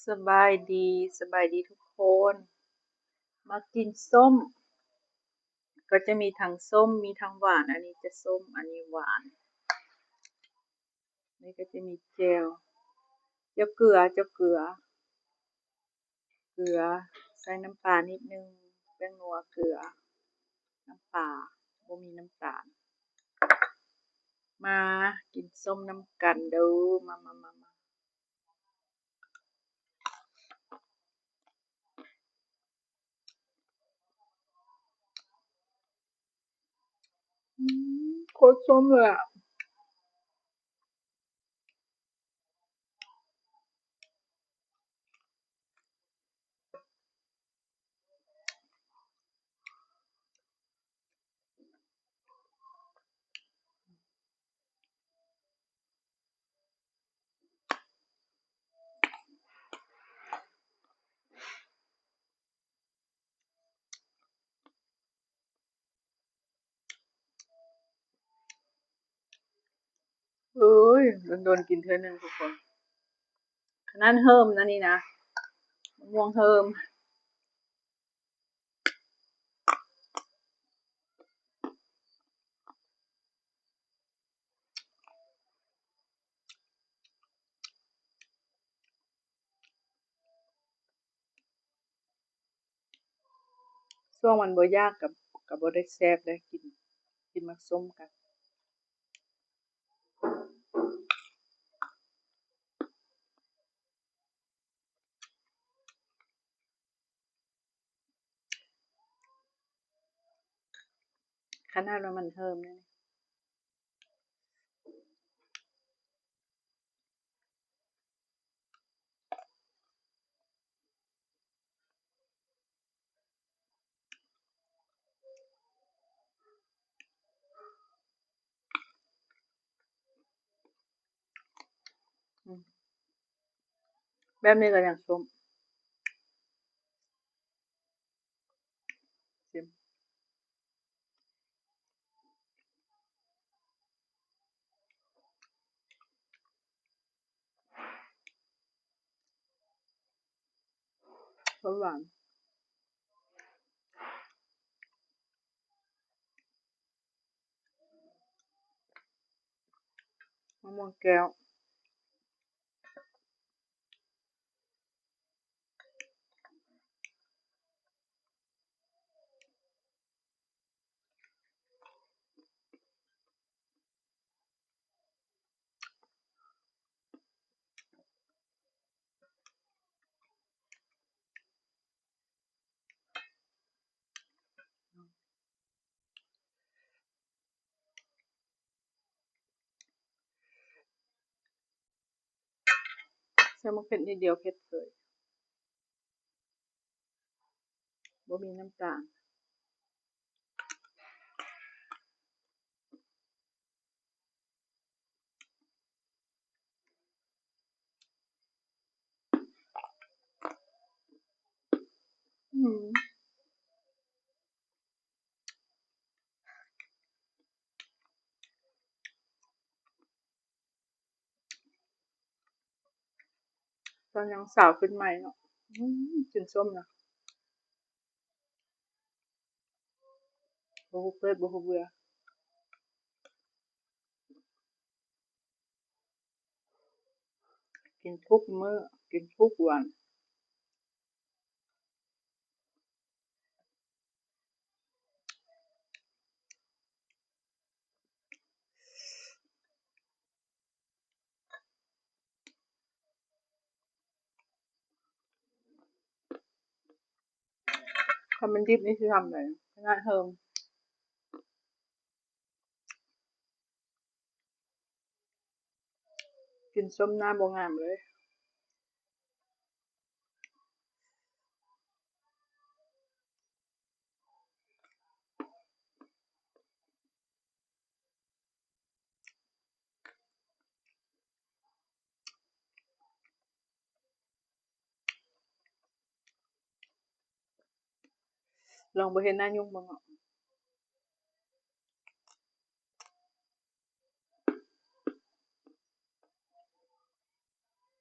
สบายดีสบายดีทุกคนมากินส้มก็จะมีทั้งส้มมีทั้งหวานอันนี้จะส้มอันนี้หวานนี่ก็จะมีเจลเจ้าเกลือเกลือใส่น้ำปลานิดนึงแป้งนัวเกลือน้ำปลาบ่มีน้ำตาลมากินส้มน้ำกันเด้อมาโคตรส้มเลยอ่ะเอ้ยโดนกินเท่านึงทุกคนขนาดเฮิมนะนี่นะมะม่วงเฮิมช่วงมันบ่ยากกับบ่ได้แซ่บได้กินมักส้มกันขนาดว่ามันเฮิมเนี่ยแบบนี้ก็อย่างส้มชิมหวานมะม่วงแก้วใส่มะเขือนิดเดียวเผ็ดเลยบ่มีน้ำตาลอืมตอนยังสาวขึ้นใหม่เนาะกินส้มนะบ่ฮู้เปิดบ่ฮู้เบื่อกินทุกมื้อกินทุกวันถ้ามันดิบนี่สิทำไงง่ายเฮิมกินส้มหน้าบ่งามเลยลองบ่เห็นหน้ายุ่งบ่เนาะ